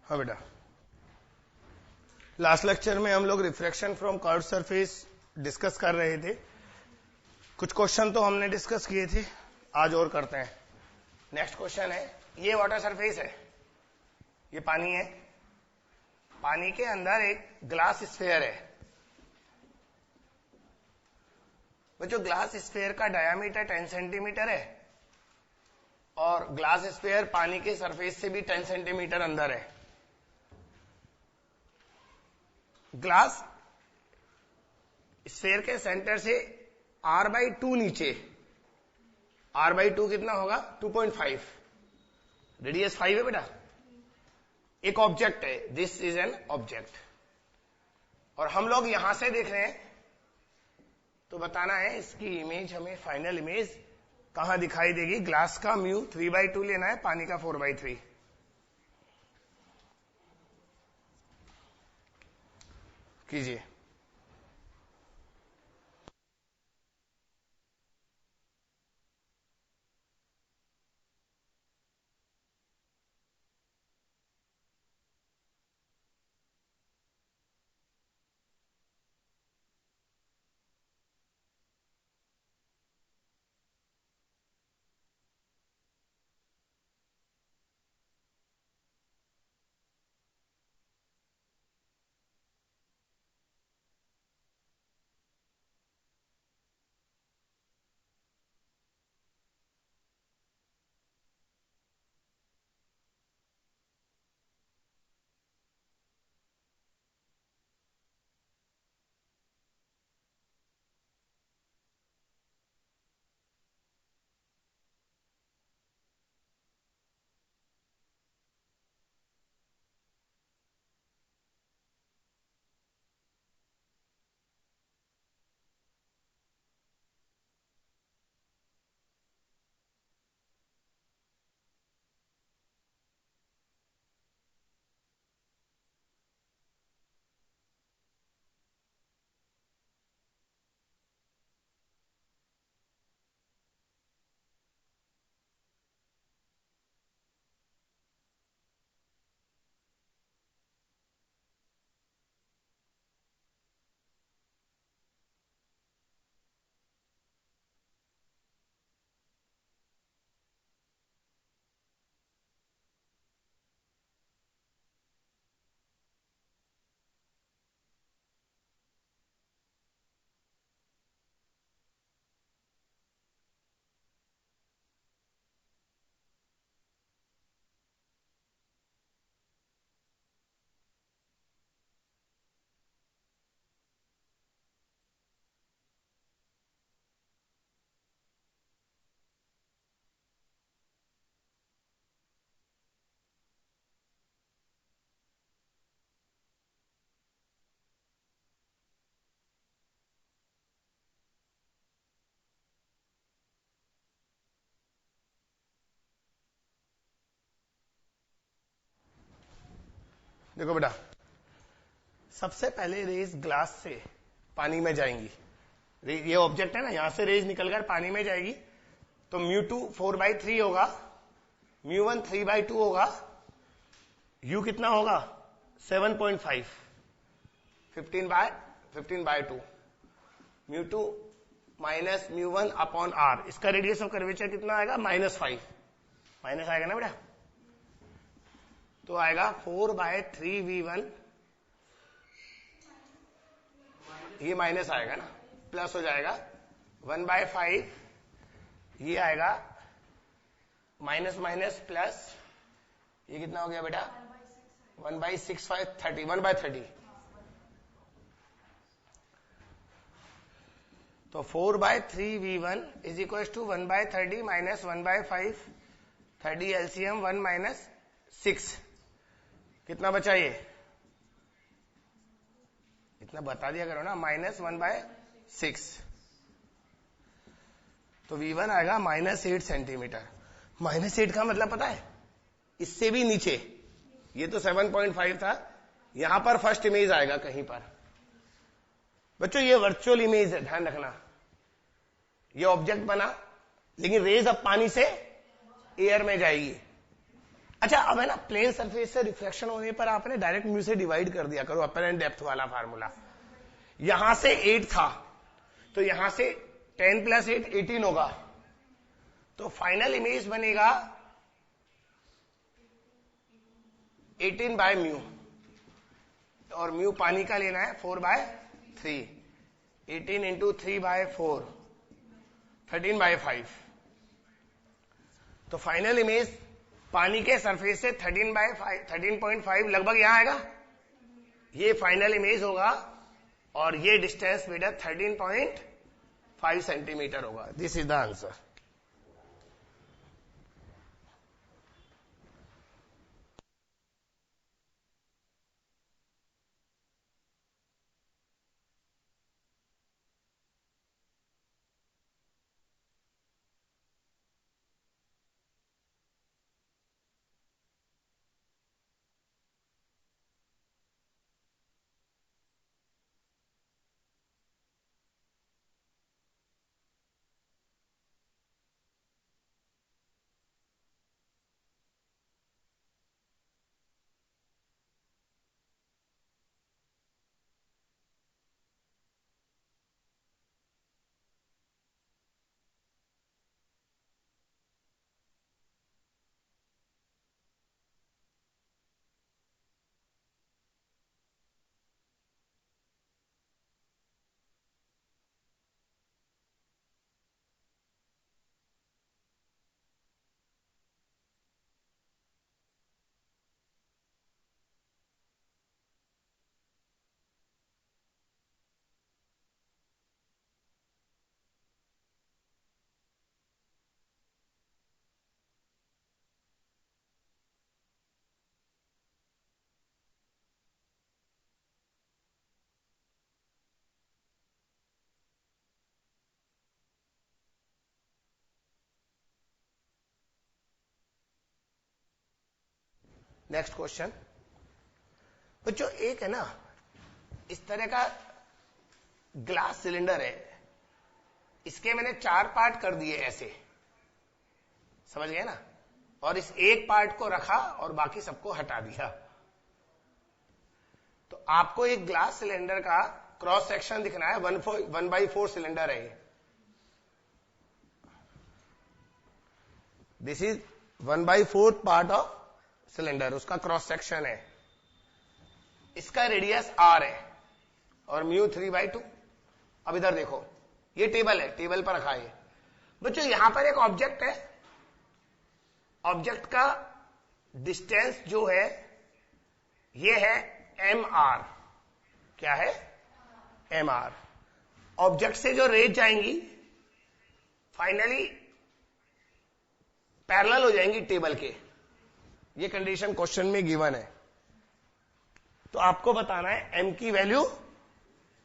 हाँ बेटा, last lecture में हम लोग refraction from curve surface discuss कर रहे थे। कुछ क्वेश्चन तो हमने डिस्कस किए थे, आज और करते हैं। नेक्स्ट क्वेश्चन है, ये वाटर सरफेस है, ये पानी है, पानी के अंदर एक ग्लास स्फीयर है। बच्चों, ग्लास स्फीयर का डायामीटर 10 सेंटीमीटर है और ग्लास स्फीयर पानी के सरफेस से भी 10 सेंटीमीटर अंदर है। ग्लास स्फीयर के सेंटर से r/2 नीचे, r/2 कितना होगा? 2.5, रेडियस 5 है बेटा। एक ऑब्जेक्ट है, दिस इज एन ऑब्जेक्ट, और हम लोग यहां से देख रहे हैं, तो बताना है इसकी इमेज, हमें फाइनल इमेज कहां दिखाई देगी। ग्लास का म्यू 3/2 लेना है, पानी का 4/3। कीजिए। देखो बेटा, सबसे पहले रेज ग्लास से पानी में जाएंगी। ये ऑब्जेक्ट है ना, यहां से रेज निकलकर पानी में जाएगी, तो μ2 4/3 होगा, μ1 3/2 होगा, u कितना होगा? 7.5, 15/2, μ2 माइनस μ1 अपॉन r। इसका रेडियस ऑफ कर्वेचर कितना आएगा? -5, माइनस आएगा ना बेटा, तो आएगा 4/3v1, ये माइनस आएगा ना, प्लस हो जाएगा 1/5, ये आएगा माइनस माइनस प्लस, ये कितना हो गया बेटा? 1/6, 30, 1/30। तो 4/3v1 is equal to 1/30 minus 1/5, 30 LCM 1 minus 6, कितना बचा? ये इतना बता दिया करो ना, -1/6। तो V1 आएगा -8 सेंटीमीटर। -8 का मतलब पता है? इससे भी नीचे, ये तो 7.5 था, यहां पर फर्स्ट इमेज आएगा कहीं पर। बच्चों, ये वर्चुअल इमेज है, ध्यान रखना। ये ऑब्जेक्ट बना, लेकिन रेज अब पानी से एयर में जाएगी, अच्छा, अब है ना, प्लेन सरफेस से रिफ्लेक्शन होने पर आपने डायरेक्ट म्यू से डिवाइड कर दिया करो, अपरेंट डेप्थ वाला फार्मूला। यहां से 8 था, तो यहां से 10 + 8 18 होगा, तो फाइनल इमेज बनेगा 18/μ, और म्यू पानी का लेना है 4/3, 18 × 3/4, 13/5। तो फाइनल इमेज पानी के सरफेस से 13.5 लगभग यहां आएगा, ये फाइनल इमेज होगा, और ये डिस्टेंस बेटा 13.5 सेंटीमीटर होगा। This is the answer. Next question बच्चों, एक है ना इस तरह का ग्लास सिलेंडर है, इसके मैंने 4 पार्ट कर दिए ऐसे, समझ गए ना, और इस एक पार्ट को रखा और बाकी सबको हटा दिया। तो आपको एक ग्लास सिलेंडर का क्रॉस सेक्शन दिखना है, 1/4 सिलेंडर है ये। This is 1/4 part of cylinder, उसका क्रॉस सेक्शन है, इसका रेडियस r है, और म्यू 3/2। अब इधर देखो, ये टेबल है, टेबल पर रखा है बच्चों। यहां पर एक ऑब्जेक्ट है, ऑब्जेक्ट का डिस्टेंस जो है ये है mr। क्या है? mr। ऑब्जेक्ट से जो रेज जाएंगी फाइनली पैरेलल हो जाएंगी टेबल के, ये कंडीशन क्वेश्चन में गिवन है। तो आपको बताना है m की वैल्यू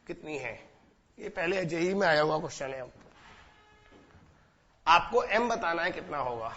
कितनी है। ये पहले जेई में आया हुआ क्वेश्चन है, आपको m बताना है कितना होगा।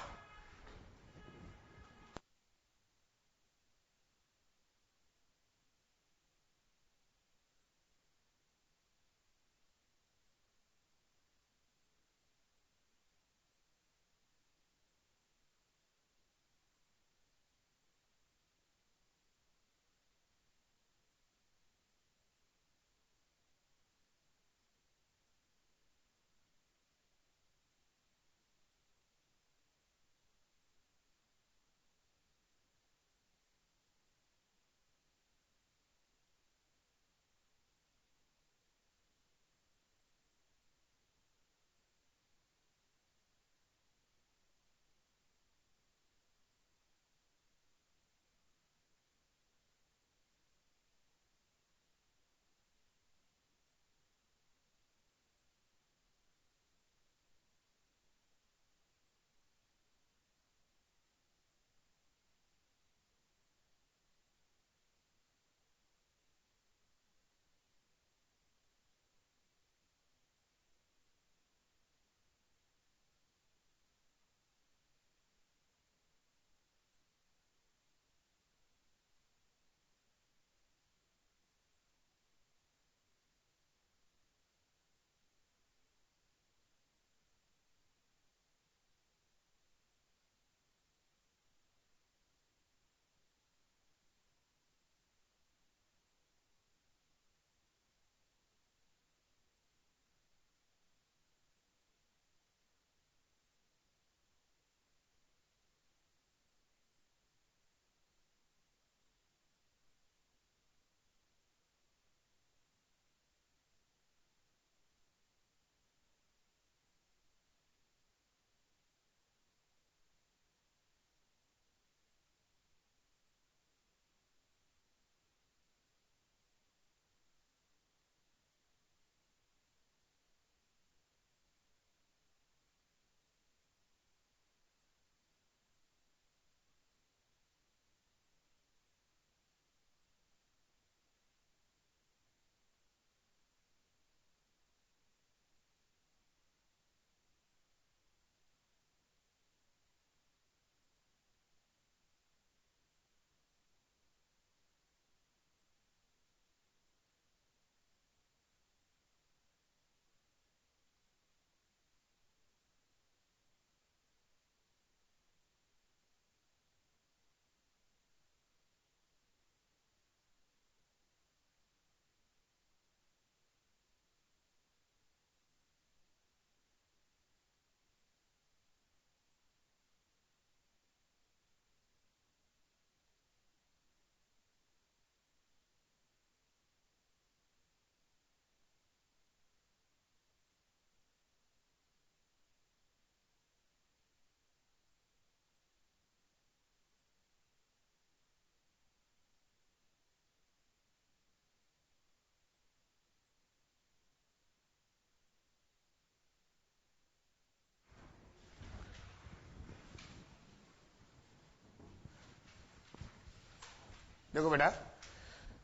देखो बेटा,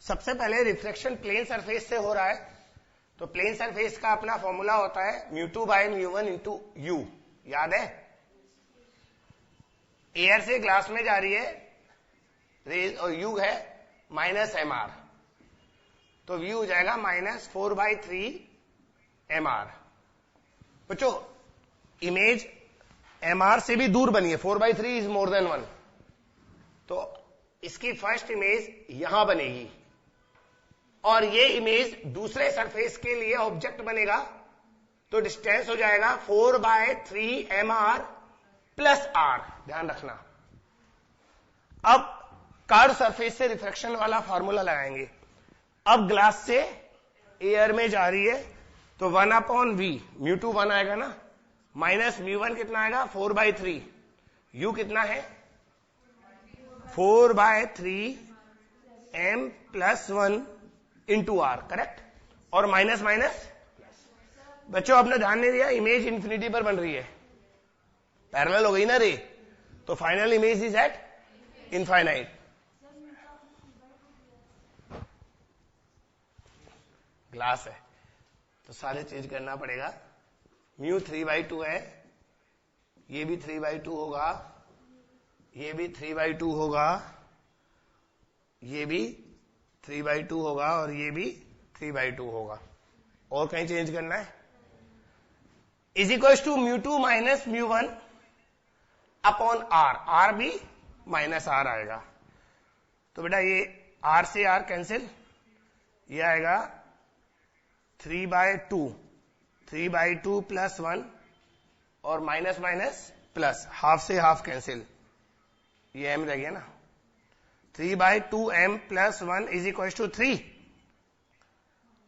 सबसे पहले रिफ्लेक्शन प्लेन सरफेस से हो रहा है, तो प्लेन सरफेस का अपना फॉर्मूला होता है μ2/μ1 इंटू यू, याद है? एयर से ग्लास में जा रही है रेज और यू है -mr, तो व्यू हो जाएगा -4/3 mr। बच्चों इमेज mr से भी दूर बनी है, 4/3 इज मोर देन 1, तो इसकी फर्स्ट इमेज यहां बनेगी और ये इमेज दूसरे सरफेस के लिए ऑब्जेक्ट बनेगा, तो डिस्टेंस हो जाएगा 4/3 mr प्लस r। ध्यान रखना, अब कर्व सरफेस से रिफ्लेक्शन वाला फॉर्मूला लगाएंगे। अब ग्लास से एयर में जा रही है, तो 1/v, μ2 1 आएगा ना, माइनस μ1 कितना आएगा 4/3, u कितना है 4/3 m plus 1 into r, correct, और माइनस माइनस। बच्चों आपने ध्यान नहीं दिया, इमेज इंफिनिटी पर बन रही है, पैरेलल हो गई ना रे, तो final image is eight infinite. Glass है तो सारे चेंज करना पड़ेगा, म्यू 3/2 है, ये भी 3/2 होगा, ये भी 3/2 होगा, ये भी 3/2 होगा और ये भी 3/2 होगा। और कहीं चेंज करना है? Is equals to μ2 minus μ1 upon r, r भी माइनस r आएगा, तो बेटा ये r से r कैंसिल, ये आएगा 3/2 प्लस 1 और माइनस माइनस प्लस, हाफ से हाफ कैंसिल, ये m रह गया ना, 3/2 m plus 1 is equal to 3,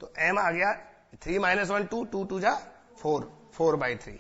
तो m आ गया 3 माइनस 1 2, 2 2 जा 4, 4/3।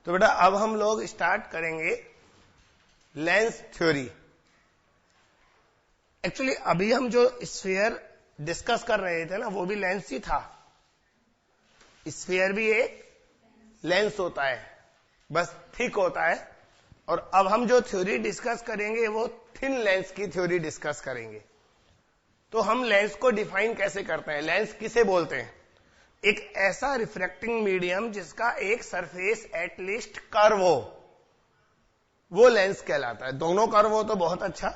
तो बेटा अब हम लोग स्टार्ट करेंगे लेंस थ्योरी। एक्चुअली अभी हम जो स्फीयर डिस्कस कर रहे थे ना, वो भी लेंस ही था। स्फीयर भी एक लेंस होता है, बस थिक होता है। और अब हम जो थ्योरी डिस्कस करेंगे वो थिन लेंस की थ्योरी डिस्कस करेंगे। तो हम लेंस को डिफाइन कैसे करते हैं? लेंस किसे बोलते हैं? एक ऐसा रिफ्रैक्टिंग मीडियम जिसका एक सरफेस एटलीस्ट कर्व हो, वो लेंस कहलाता है। दोनों कर्व हो तो बहुत अच्छा,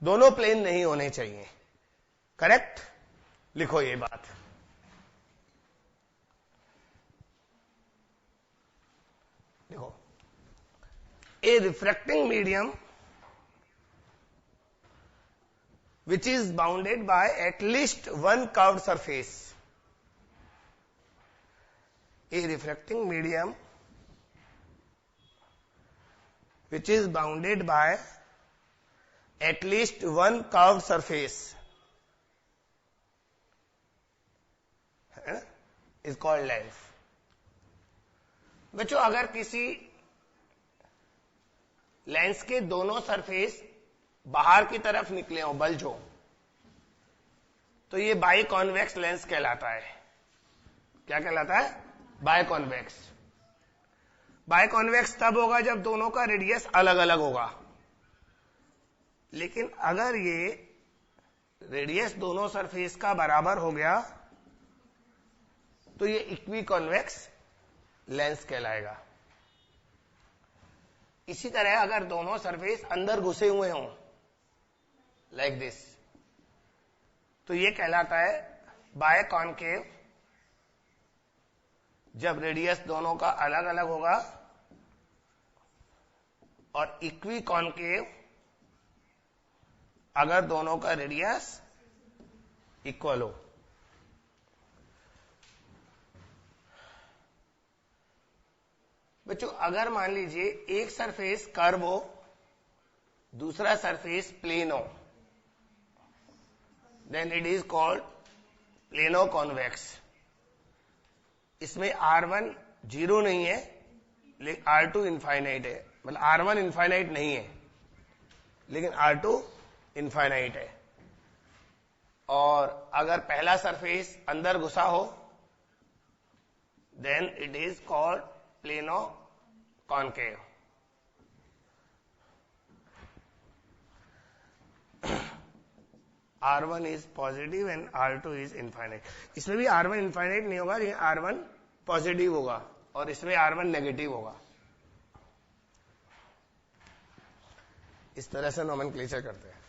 दोनों प्लेन नहीं होने चाहिए। करेक्ट? लिखो ये बात। देखो, a refracting medium which is bounded by at least one curved surface. A refracting medium which is bounded by at least one curved surface is called lens. बच्चों, अगर किसी लेंस के दोनों सरफेस बाहर की तरफ निकले हो, बल्ज हो, तो ये बाई कॉन्वेक्स लेंस कहलाता है। क्या कहलाता है? By convex. बाई कॉन्वेक्स तब होगा जब दोनों का रेडियस अलग अलग होगा। लेकिन अगर ये रेडियस दोनों सरफेस का बराबर हो गया तो ये इक्वी कॉन्वेक्स लेंस कहलाएगा। इसी तरह अगर दोनों सरफेस अंदर घुसे हुए हों, लाइक दिस, तो ये कहलाता है बाय कॉनकेव, जब रेडियस दोनों का अलग अलग होगा, और इक्वी कॉनकेव अगर दोनों का रेडियस इक्वल हो। बच्चों, अगर मान लीजिए एक सरफेस कर्व हो, दूसरा सरफेस प्लेन हो, then it is called plano convex. इसमें R1 0 नहीं है, लेकिन R2 इनफाइनाइट है। मतलब R1 इनफाइनाइट नहीं है, लेकिन R2 इनफाइनाइट है। और अगर पहला सरफेस अंदर घुसा हो, then it is called plano concave. R1 is positive and R2 is infinite. इसमें भी R1 infinite नहीं होगा, लेकिन R1 पॉजिटिव होगा और इसमें R1 नेगेटिव होगा। इस तरह से नोमेनक्लेचर करते हैं।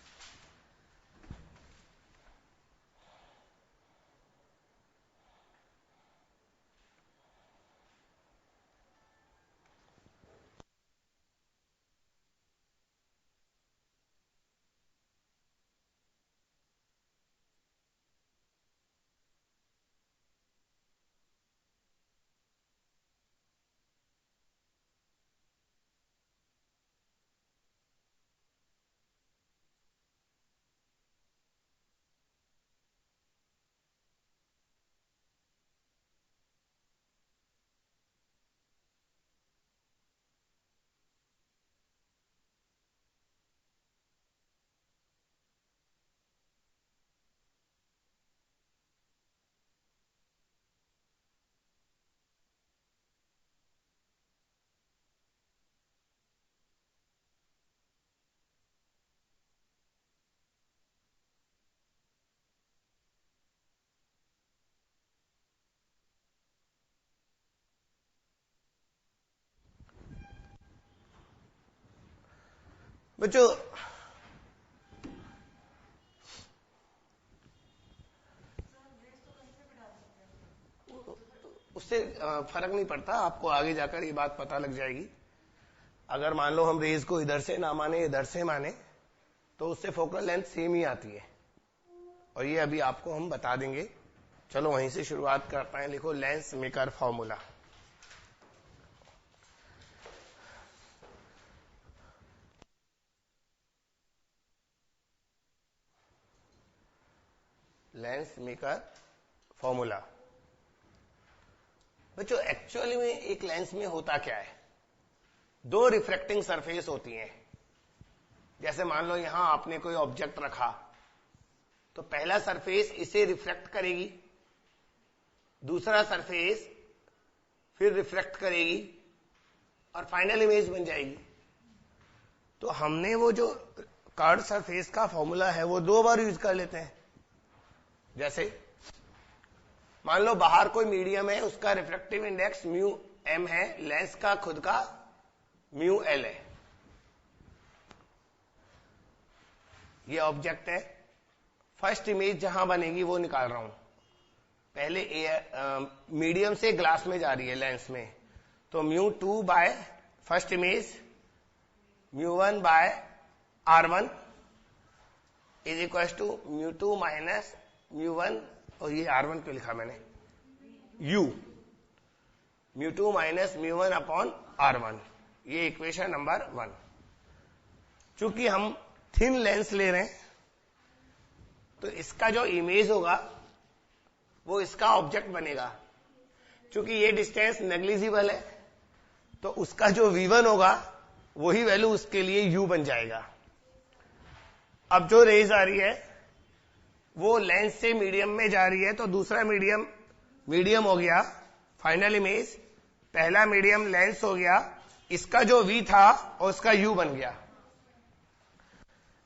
बच्चों, उससे फर्क नहीं पड़ता, आपको आगे जाकर ये बात पता लग जाएगी। अगर मान लो हम रेज को इधर से ना माने, इधर से माने, तो उससे फोकल लेंथ सेम ही आती है, और ये अभी आपको हम बता देंगे। चलो वहीं से शुरुआत करते हैं। लिखो lens maker formula. Lens maker formula. बच्चों, एक्चुअली में एक लेंस में होता क्या है, दो रिफ्रैक्टिंग सरफेस होती हैं। जैसे मान लो यहां आपने कोई ऑब्जेक्ट रखा, तो पहला सरफेस इसे रिफ्लेक्ट करेगी, दूसरा सरफेस फिर रिफ्लेक्ट करेगी, और फाइनल इमेज बन जाएगी। तो हमने वो जो कर्व सरफेस का फॉर्मूला है वो दो बार यूज कर लेते हैं। जैसे मान लो बाहर कोई मीडियम है, उसका रिफ्रैक्टिव इंडेक्स म्यू m है, लेंस का खुद का म्यू l है। ये ऑब्जेक्ट है, फर्स्ट इमेज जहां बनेगी वो निकाल रहा हूं। पहले मीडियम से ग्लास में जा रही है लेंस में, तो μ2 by first image μ1 by R1 is equal to μ2 minus μ1, और ये R1 क्यों लिखा मैंने, U μ2 माइनस μ1 अपॉन R1। ये इक्वेशन नंबर 1। चूंकि हम थिन लेंस ले रहे हैं तो इसका जो इमेज होगा वो इसका ऑब्जेक्ट बनेगा। चूंकि ये डिस्टेंस नेग्लिजिबल है तो उसका जो V1 होगा वही वैल्यू उसके लिए U बन जाएगा। अब जो रेज आ रही है वो लेंस से मीडियम में जा रही है, तो दूसरा मीडियम हो गया फाइनल इमेज, पहला मीडियम लेंस हो गया, इसका जो V था और उसका U बन गया,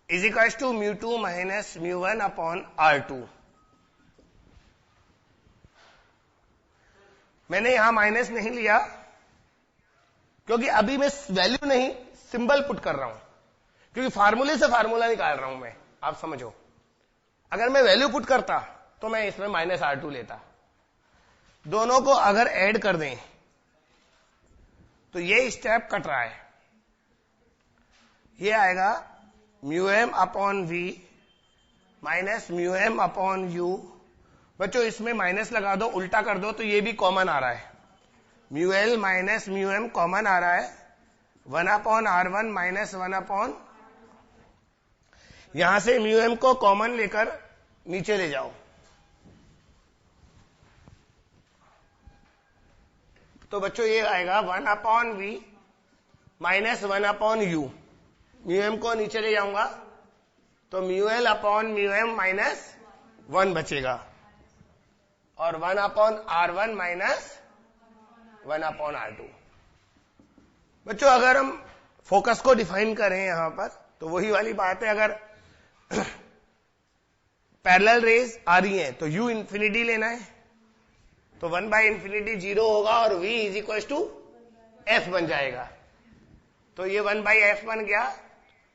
is equal to μ2 minus μ1 upon R2। मैंने यहां माइनस नहीं लिया क्योंकि अभी मैं वैल्यू नहीं सिंबल पुट कर रहा हूं, क्योंकि फार्मूले से फार्मूला निकाल रहा हूं मैं, आप समझो। अगर मैं वैल्यू पुट करता तो मैं इसमें माइनस R2 लेता। दोनों को अगर ऐड कर दें तो ये स्टेप कट रहा है, ये आएगा μm upon V minus μm upon U। बच्चों इसमें माइनस लगा दो, उल्टा कर दो तो ये भी कॉमन आ रहा है, μl माइनस μm कॉमन आ रहा है, 1 अपॉन R1 माइनस 1 अपॉन, यहां से μm को कॉमन लेकर नीचे ले जाओ तो बच्चों ये आएगा 1 upon V minus 1 upon U। μm को नीचे ले जाऊंगा तो μl अपॉन μm माइनस 1 बचेगा, और 1 upon R1 minus 1 upon R2। बच्चों अगर हम फोकस को डिफाइन करें यहां पर तो वही वाली बात है, अगर पैरेलल रेज आ रही हैं तो U इंफिनिटी लेना है, तो 1 बाई इंफिनिटी 0 होगा और V is equal to F बन जाएगा। तो ये 1 बाई F बन गया,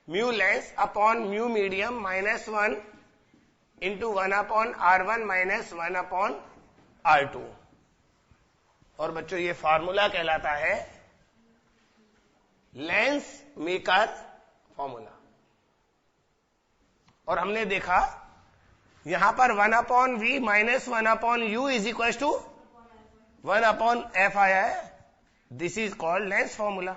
mu lens upon mu medium minus 1 into 1 upon R1 minus 1 upon R2। और बच्चों ये फॉर्मूला कहलाता है लेंस मेकर फॉर्मूला। और हमने देखा यहां पर 1 upon V minus 1 upon U is equal to 1 upon F आया है, this is called lens formula.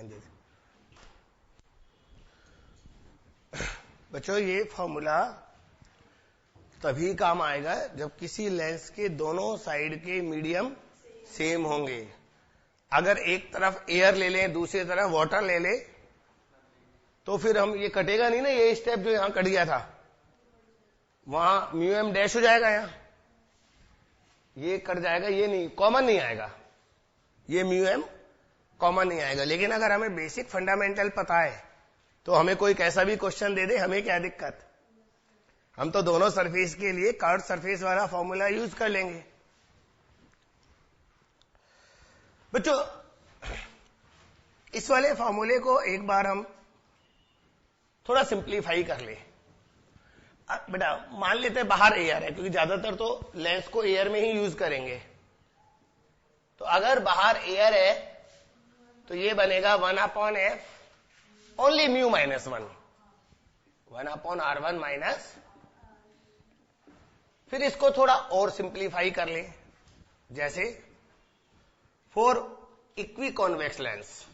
Lenses. बच्चों ये फॉर्मूला तभी काम आएगा जब किसी लेंस के दोनों साइड के मीडियम सेम होंगे। अगर एक तरफ एयर ले लें, दूसरी तरफ वाटर ले ले, तो फिर हम ये कटेगा नहीं ना, ये स्टेप जो यहां कट गया था वहां म्यू एम डैश हो जाएगा, यहां ये कट जाएगा, ये नहीं कॉमन नहीं आएगा, ये म्यू एम कॉमन नहीं आएगा। लेकिन अगर हमें बेसिक फंडामेंटल पता है तो हमें कोई कैसा भी क्वेश्चन दे दे, हमें क्या दिक्कत, हम तो दोनों सरफेस के लिए कर्व सरफेस वाला फॉर्मूला यूज कर लेंगे। बच्चों इस वाले फॉर्मूले को एक बार हम थोड़ा सिंप्लीफाई कर ले। बेटा मान लेते हैं बाहर एयर है, क्योंकि ज्यादातर तो लेंस को एयर में ही यूज करेंगे। तो अगर बाहर एयर है तो ये बनेगा 1/f only mu minus 1/r1 minus. फिर इसको थोड़ा और सिंप्लीफाई कर ले, जैसे फॉर इक्वी कॉन्वेक्स लेंस,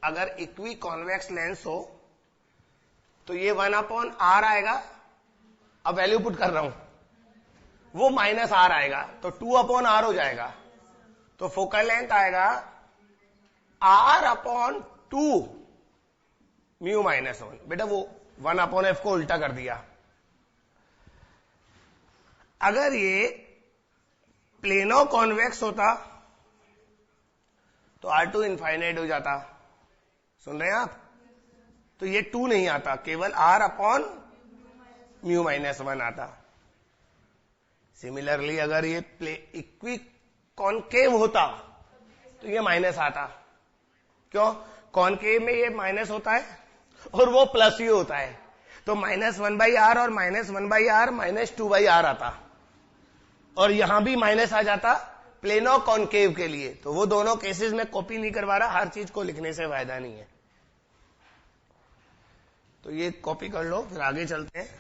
अगर इक्वी कॉन्वेक्स लेंस हो तो ये 1/r आएगा। अब वैल्यू पुट कर रहा हूं, वो -r आएगा तो 2/r हो जाएगा। तो फोकल लेंथ आएगा r/2 म्यू माइनस 1। बेटा वो 1/f को उल्टा कर दिया। अगर ये प्लेनो कॉन्वेक्स होता तो R2 इनफाइनाइट हो जाता। सुन रहे हैं आप? तो ये 2 नहीं आता, केवल r/म्यू माइनस 1 आता। सिमिलरली अगर ये इक्वी कॉनकेव होता तो ये माइनस आता। क्यों? कॉनकेव में ये माइनस होता है और वो प्लस ही होता है, तो -1/r और -1/r -2/r आता। और यहां भी माइनस आ जाता प्लेनो कॉनकेव के लिए। तो वो दोनों केसेस में कॉपी नहीं करवा रहा, हर चीज को लिखने से फायदा नहीं है। तो ये कॉपी कर लो, फिर आगे चलते हैं।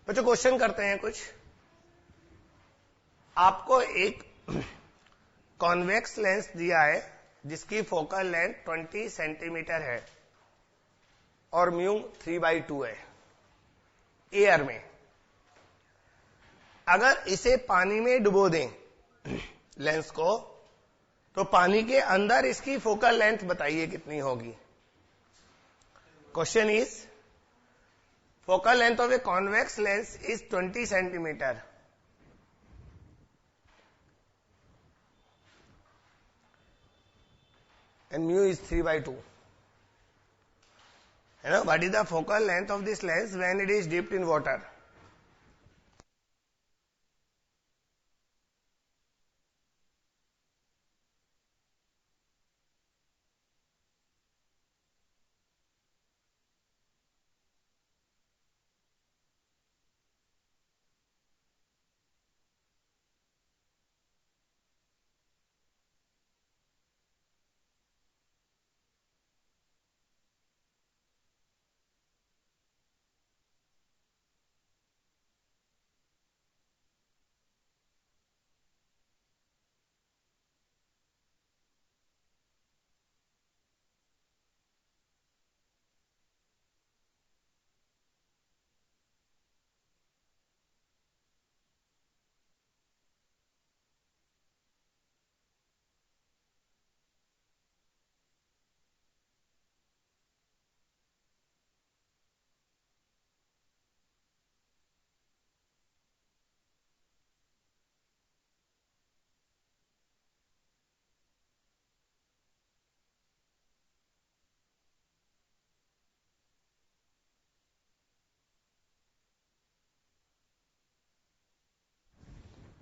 बच्चों क्वेश्चन करते हैं कुछ। आपको एक कॉन्वेक्स लेंस दिया है जिसकी फोकल लेंथ 20 सेंटीमीटर है और म्यू 3/2 है एयर में। अगर इसे पानी में डुबो दें लेंस को, तो पानी के अंदर इसकी फोकल लेंथ बताइए कितनी होगी। Question is focal length of a convex lens is 20 centimeter and mu is 3/2. You know, what is the focal length of this lens when it is dipped in water?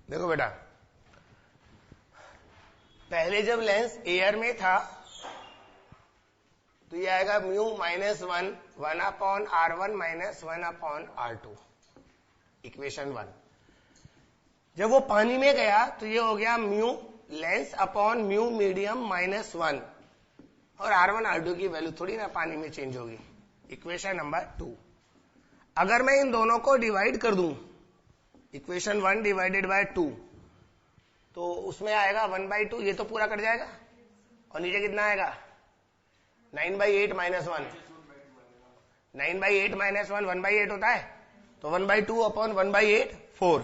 देखो बेटा, पहले जब lens air में था तो ये आएगा mu -1 1/r1 -1/r2, equation 1। जब वो पानी में गया तो ये हो गया mu lens upon mu medium -1, और R1 R2 की वैल्यू थोड़ी ना पानी में चेंज होगी। Equation number 2। अगर मैं इन दोनों को डिवाइड कर दूं, इक्वेशन 1 डिवाइडेड बाय 2, तो उसमें आएगा 1/2, ये तो पूरा कट जाएगा, और नीचे कितना आएगा 9/8 -1, 9/8 -1 1/8 होता है, तो 1/2 अपॉन 1/8 4।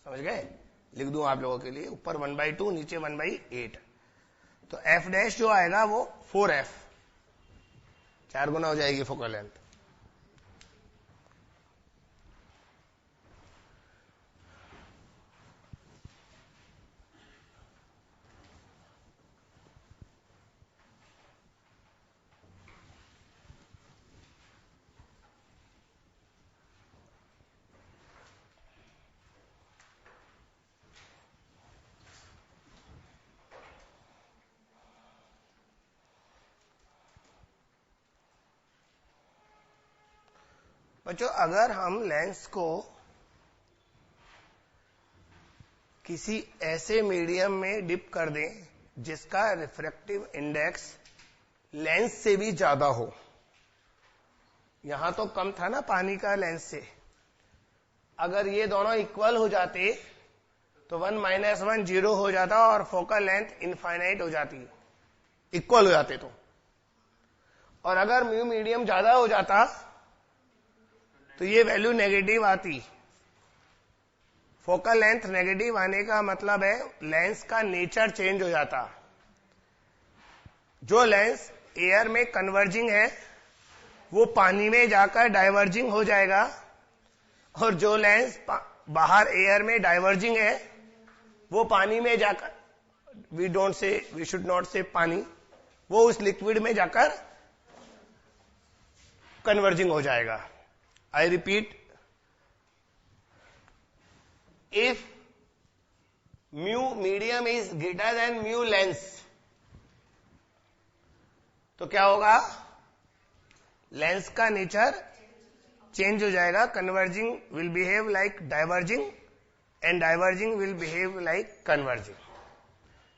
समझ गए? लिख दूं आप लोगों के लिए, ऊपर 1/2 नीचे 1/8, तो f डैश जो आएगा वो 4f, 4 गुना हो जाएगी फोकल लेंथ। बच्चों, अगर हम लेंस को किसी ऐसे मीडियम में डिप कर दें जिसका रिफ्रैक्टिव इंडेक्स लेंस से भी ज्यादा हो, यहां तो कम था ना पानी का लेंस से, अगर ये दोनों इक्वल हो जाते तो 1 -1 0 हो जाता और फोकल लेंथ इनफाइनाइट हो जाती, इक्वल हो जाते तो। और अगर म्यू मीडियम ज्यादा हो जाता तो ये वैल्यू नेगेटिव आती। फोकल लेंथ नेगेटिव आने का मतलब है लेंस का नेचर चेंज हो जाता। जो लेंस एयर में कन्वर्जिंग है वो पानी में जाकर डाइवर्जिंग हो जाएगा, और जो लेंस बाहर एयर में डाइवर्जिंग है वो पानी में जाकर, वी शुड नॉट से पानी, वो उस लिक्विड में जाकर कन्वर्जिंग हो जाएगा। I repeat, if mu medium is greater than mu lens, तो क्या होगा, लेंस का नेचर चेंज हो जाएगा, converging will behave like diverging and diverging will behave like converging.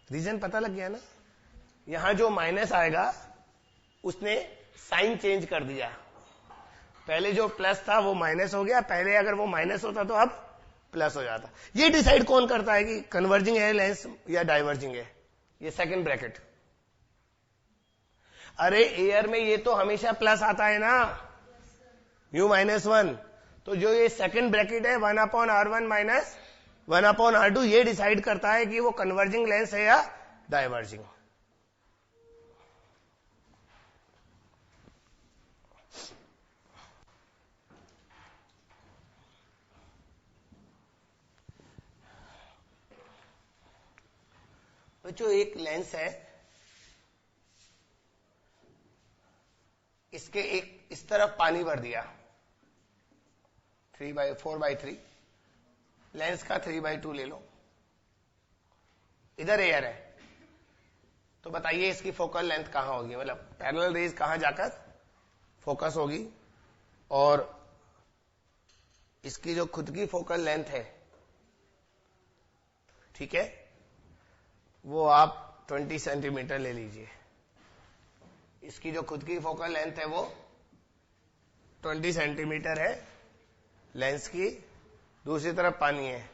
Reason पता लग गया ना? यहां जो माइनस आएगा उसने साइन चेंज कर दिया, पहले जो प्लस था वो माइनस हो गया, पहले अगर वो माइनस होता तो अब प्लस हो जाता। ये डिसाइड कौन करता है कि कन्वर्जिंग है लेंस या डाइवर्जिंग है? ये सेकंड ब्रैकेट। अरे एयर में ये तो हमेशा प्लस आता है ना, म्यू -1, तो जो ये सेकंड ब्रैकेट है 1/r1 1/r2, ये डिसाइड करता है कि वो कन्वर्जिंग लेंस है या डाइवर्जिंग। जो एक लेंस है, इसके एक इस तरफ पानी भर दिया 4/3, लेंस का 3/2 ले लो, इधर एयर है, तो बताइए इसकी फोकल लेंथ कहां होगी, मतलब पैरेलल रेज कहां जाकर फोकस होगी, और इसकी जो खुद की फोकल लेंथ है, ठीक है, वो आप 20 सेंटीमीटर ले लीजिए। इसकी जो खुद की फोकल लेंथ है वो 20 सेंटीमीटर है लेंस की, दूसरी तरफ पानी है,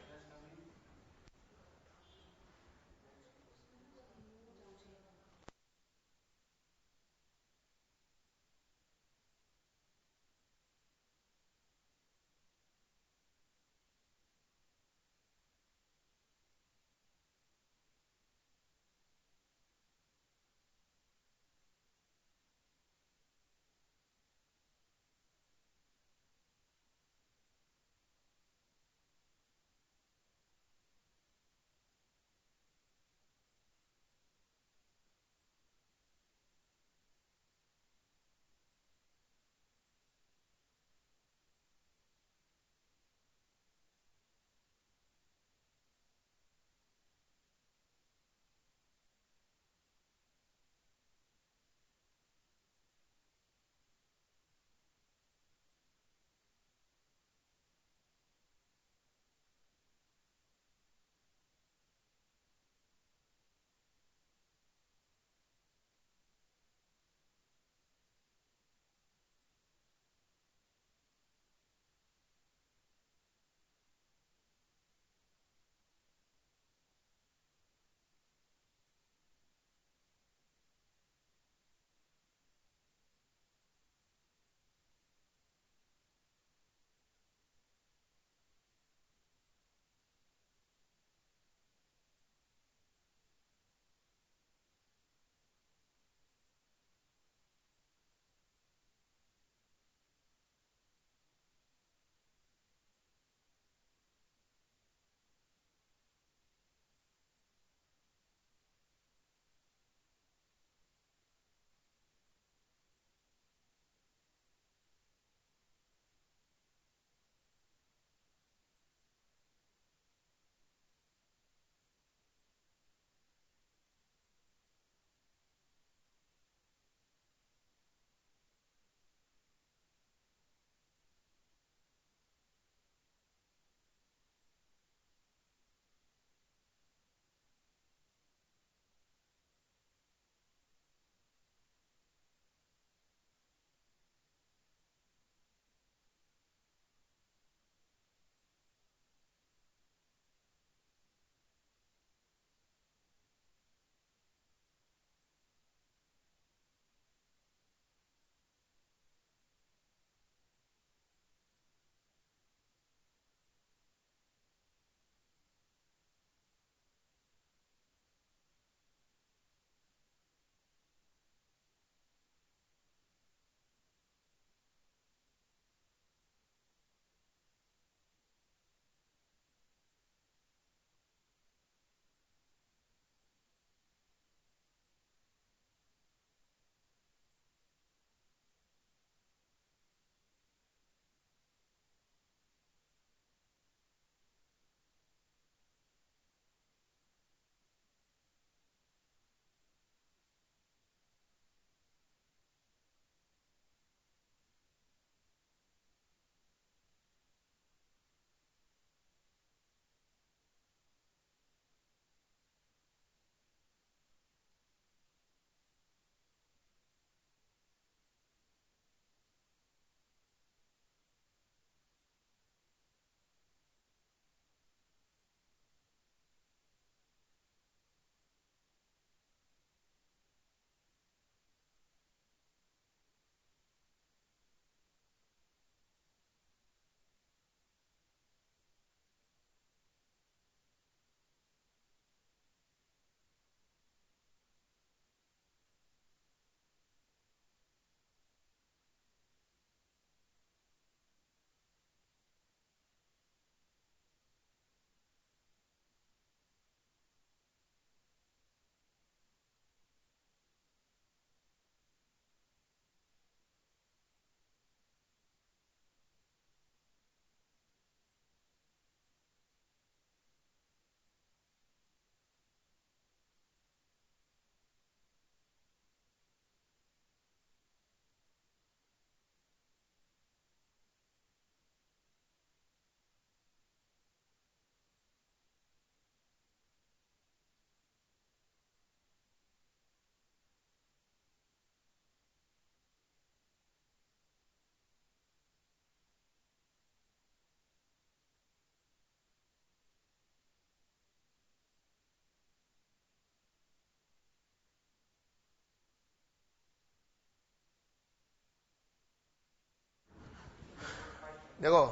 देखो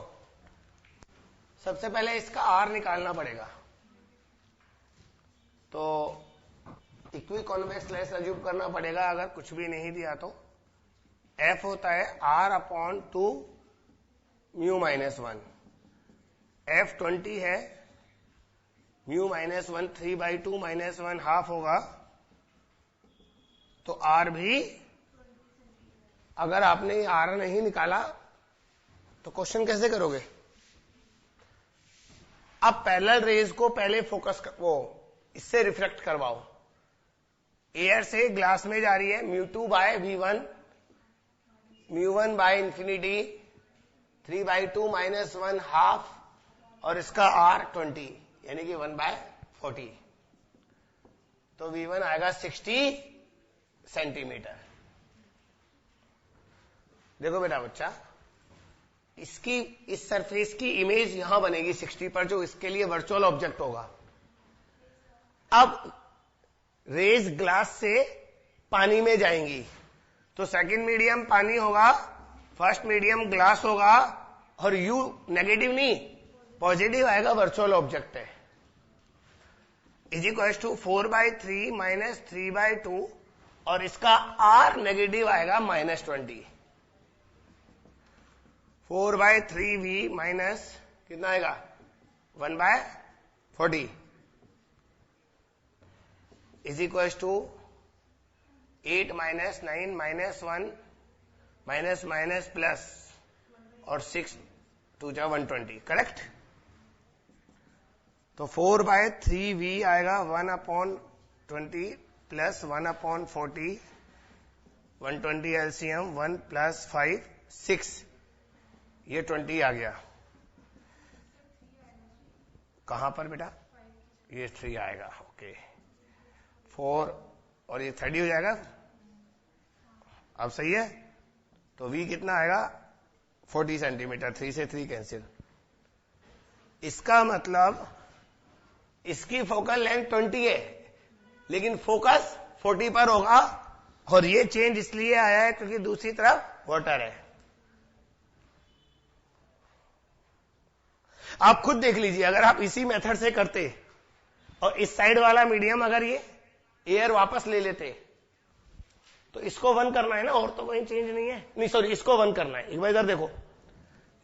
सबसे पहले इसका आर निकालना पड़ेगा, तो इक्वी कॉन्वेक्स लेंस अज्यूम करना पड़ेगा अगर कुछ भी नहीं दिया तो। एफ होता है r upon 2 mu minus 1, f 20 है, म्यू माइनस 1 3/2 माइनस 1 हाफ होगा, तो आर भी, अगर आपने आर नहीं निकाला तो क्वेश्चन कैसे करोगे? अब पैरेलल रेज को पहले फोकस वो इससे रिफ्लेक्ट करवाओ, एयर से ग्लास में जा रही है, μ2 by V1, μ1 by infinity 3/2 minus 1 half, और इसका R 20 यानी कि 1/40, तो V1 आएगा 60 सेंटीमीटर। देखो बेटा बच्चा, इसकी इस सरफेस की इमेज यहां बनेगी 60 पर, जो इसके लिए वर्चुअल ऑब्जेक्ट होगा। अब रेज ग्लास से पानी में जाएंगी, तो सेकंड मीडियम पानी होगा, फर्स्ट मीडियम ग्लास होगा, और U नेगेटिव नहीं पॉजिटिव आएगा, वर्चुअल ऑब्जेक्ट है, इज इक्वल टू 4/3 माइनस 3/2, और इसका R नेगेटिव आएगा -20, 4/3V माइनस कितना आएगा 1/40 is equal to 8 minus 9 minus 1 minus minus plus और 6 2 जा 120, करेक्ट। तो 4/3V आएगा 1/20 प्लस 1/40, 120 एलसीएम 1 प्लस 5 6, ये 20 आ गया। कहां पर बेटा? ये 3 आएगा, ओके 4 और ये 30 हो जाएगा। अब सही है, तो V कितना आएगा 40 सेंटीमीटर, 3 से 3 कैंसिल। इसका मतलब इसकी फोकल लेंथ 20 है, लेकिन फोकस 40 पर होगा, और ये चेंज इसलिए आया है क्योंकि दूसरी तरफ वाटर है। आप खुद देख लीजिए, अगर आप इसी मेथड से करते और इस साइड वाला मीडियम अगर ये एयर वापस ले लेते, तो इसको 1 करना है ना, और तो कोई चेंज नहीं है, नहीं सॉरी इसको 1 करना है। एक बार इधर देखो,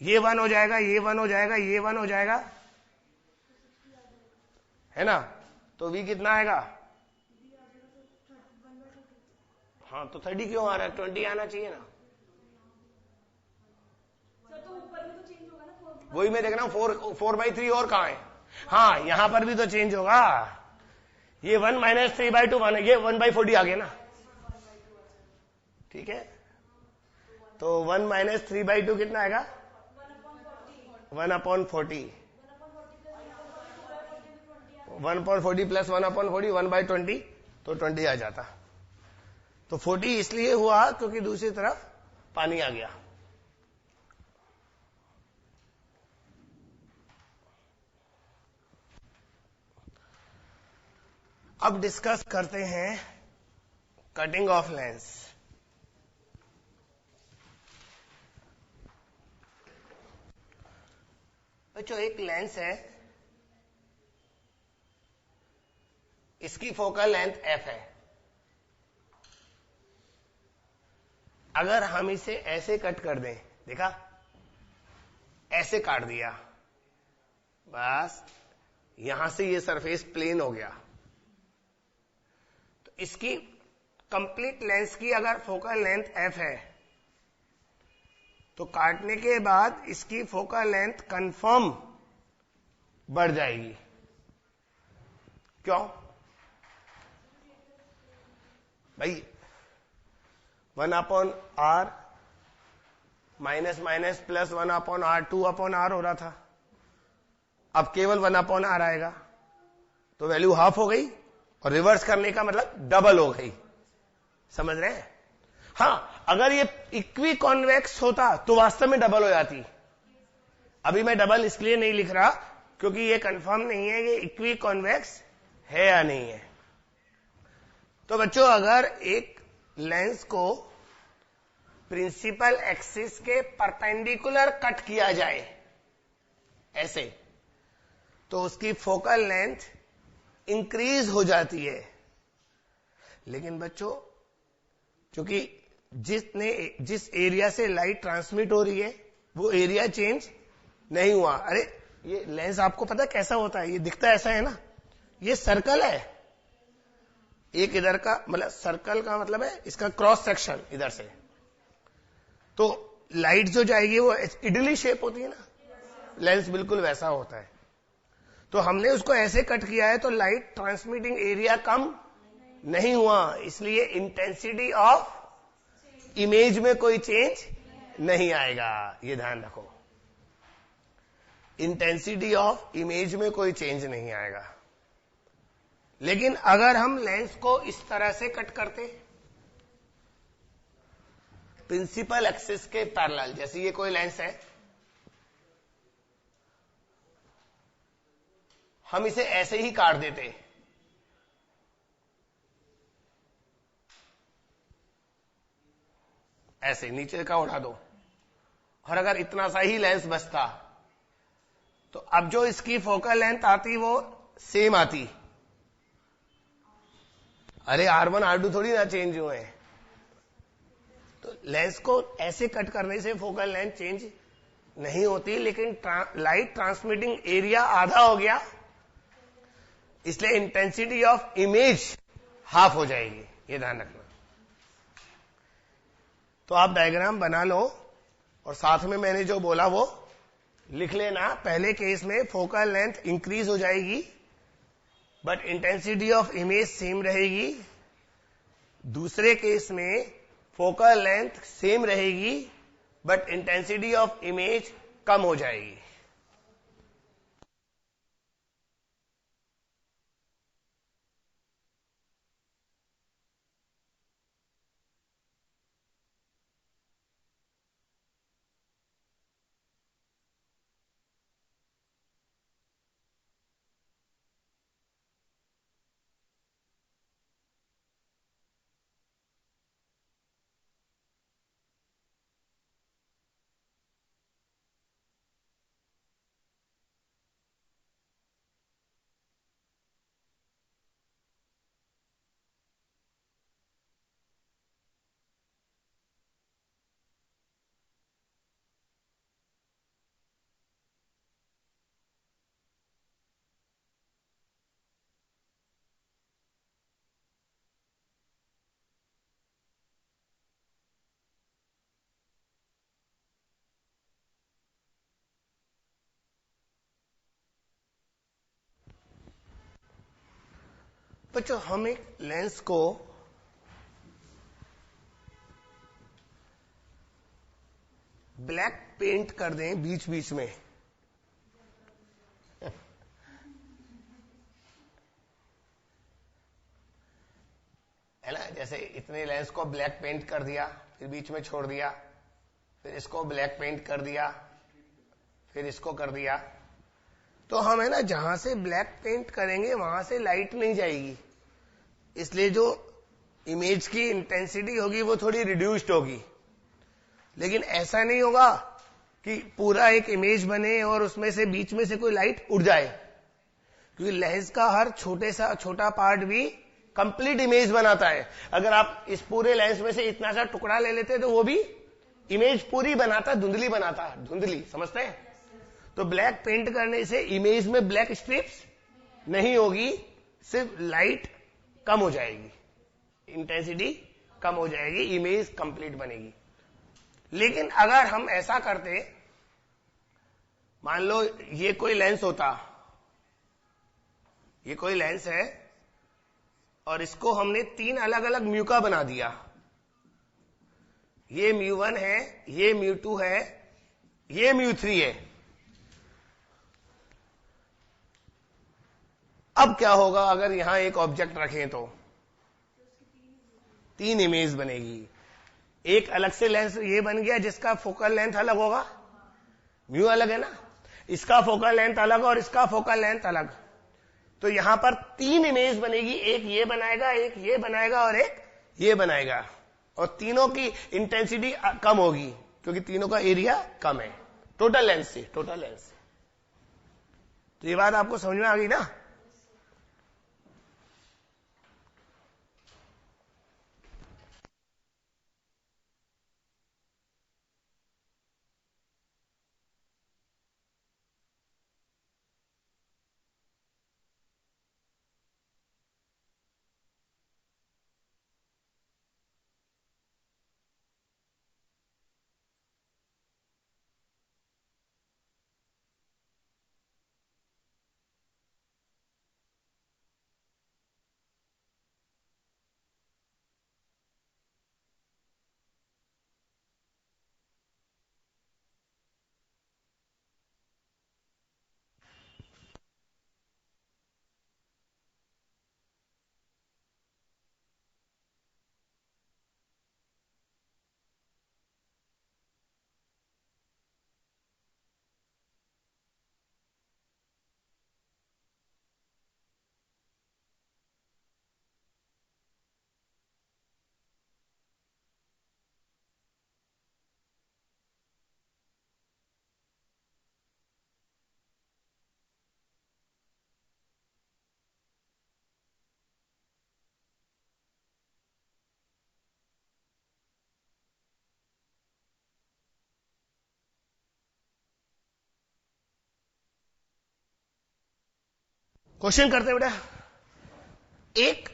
ये 1 हो जाएगा, ये 1 हो जाएगा, ये 1 हो जाएगा, है ना, तो V कितना आएगा? हाँ, तो 30 क्यों आ रहा है? 20 आना चाहिए ना। वही मैं देख रहा हूं, 4/3 और कहां है? हाँ, यहां पर भी तो चेंज होगा, ये 1 माइनस 3/2 1 है, ये 1/40 आ गया ना, ठीक है। तो 1 माइनस 3/2 कितना आएगा? 1/40, 1/40 प्लस 1/40 1/20, तो 20 आ जाता। तो 40 इसलिए हुआ क्योंकि दूसरी तरफ पानी आ गया। अब डिस्कस करते हैं कटिंग ऑफ लेंस। बच्चों, एक लेंस है, इसकी फोकल लेंथ f है। अगर हम इसे ऐसे कट कर दें, देखा, ऐसे काट दिया, बस यहां से ये सरफेस प्लेन हो गया, तो इसकी कंप्लीट लेंस की अगर फोकल लेंथ f है, तो काटने के बाद इसकी फोकल लेंथ कंफर्म बढ़ जाएगी। क्यों भाई? 1/r minus minus plus 1/r 2/r हो रहा था, अब केवल 1/r आएगा, तो वैल्यू हाफ हो गई, और रिवर्स करने का मतलब डबल हो गई। समझ रहे हैं? हाँ, अगर ये इक्वी कॉन्वेक्स होता तो वास्तव में डबल हो जाती। अभी मैं डबल इसलिए नहीं लिख रहा क्योंकि ये कंफर्म नहीं है कि इक्वी कॉन्वेक्स है या नहीं है। तो बच्चों, अगर एक लेंस को प्रिंसिपल एक्सिस के परपेंडिकुलर कट किया जाए ऐसे, तो उसकी फोकल लेंथ इंक्रीज हो जाती है। लेकिन बच्चों, क्योंकि जिस एरिया से लाइट ट्रांसमिट हो रही है वो एरिया चेंज नहीं हुआ। अरे ये लेंस आपको पता कैसा होता है? ये दिखता ऐसा है ना, ये सर्कल है एक इधर का, मतलब सर्कल का मतलब है इसका क्रॉस सेक्शन इधर से, तो लाइट जो जाएगी वो इडली शेप होती है ना, लेंस बिल्कुल वैसा होता है। तो हमने उसको ऐसे कट किया है तो लाइट ट्रांसमिटिंग एरिया कम नहीं हुआ, इसलिए इंटेंसिटी ऑफ इमेज में कोई चेंज नहीं आएगा। ये ध्यान रखो, इंटेंसिटी ऑफ इमेज में कोई चेंज नहीं आएगा। लेकिन अगर हम लेंस को इस तरह से कट करते प्रिंसिपल एक्सिस के पैरेलल, जैसे ये कोई लेंस है, हम इसे ऐसे ही काट देते, ऐसे नीचे का उठा दो, और अगर इतना सा ही लेंस बचता तो अब जो इसकी फोकल लेंथ आती वो सेम आती। अरे R1 R2 थोड़ी ना चेंज हुए हैं। तो लेंस को ऐसे कट करने से फोकल लेंथ चेंज नहीं होती, लेकिन लाइट ट्रांसमिटिंग एरिया आधा हो गया, इसलिए इंटेंसिटी ऑफ इमेज हाफ हो जाएगी। ये ध्यान रखना। तो आप डायग्राम बना लो और साथ में मैंने जो बोला वो लिख लेना। पहले केस में फोकल लेंथ इंक्रीज हो जाएगी but intensity of image same रहेगी। दूसरे केस में फोकल लेंथ सेम रहेगी बट इंटेंसिटी ऑफ इमेज कम हो जाएगी। बच्चों, हम एक लेंस को ब्लैक पेंट कर दें बीच बीच में, है ना? जैसे इतने लेंस को ब्लैक पेंट कर दिया, फिर बीच में छोड़ दिया, फिर इसको ब्लैक पेंट कर दिया, फिर इसको कर दिया, तो हम है ना जहां से ब्लैक पेंट करेंगे वहां से लाइट नहीं जाएगी, इसलिए जो इमेज की इंटेंसिटी होगी वो थोड़ी रिड्यूस्ड होगी। लेकिन ऐसा नहीं होगा कि पूरा एक इमेज बने और उसमें से बीच में से कोई लाइट उड़ जाए, क्योंकि लेंस का हर छोटा पार्ट भी कंप्लीट इमेज बनाता है। अगर आप इस पूरे लेंस में से इतना सा टुकड़ा ले लेते तो वो भी इमेज पूरी बनाता, धुंधली बनाता, धुंधली, समझते हैं? तो ब्लैक पेंट करने से इमेज में ब्लैक स्ट्रिप्स नहीं होगी, सिर्फ लाइट कम हो जाएगी, इंटेंसिटी कम हो जाएगी, इमेज कंप्लीट बनेगी। लेकिन अगर हम ऐसा करते, मान लो ये कोई लेंस होता, ये कोई लेंस है और इसको हमने 3 अलग अलग म्यू का बना दिया, ये μ1 है, ये μ2 है, ये μ3 है। अब क्या होगा अगर यहां एक ऑब्जेक्ट रखें तो 3 इमेज बनेगी। एक अलग से लेंस ये बन गया जिसका फोकल लेंथ अलग होगा, म्यू अलग है ना, इसका फोकल लेंथ अलग और इसका फोकल लेंथ अलग, तो यहां पर 3 इमेज बनेगी, एक ये बनाएगा, एक ये बनाएगा और एक ये बनाएगा। और तीनों की इंटेंसिटी कम होगी क्योंकि तीनों का एरिया कम है टोटल लेंस से। तो ये बात आपको समझ में आ गई ना? क्वेश्चन करते हैं बेटा। एक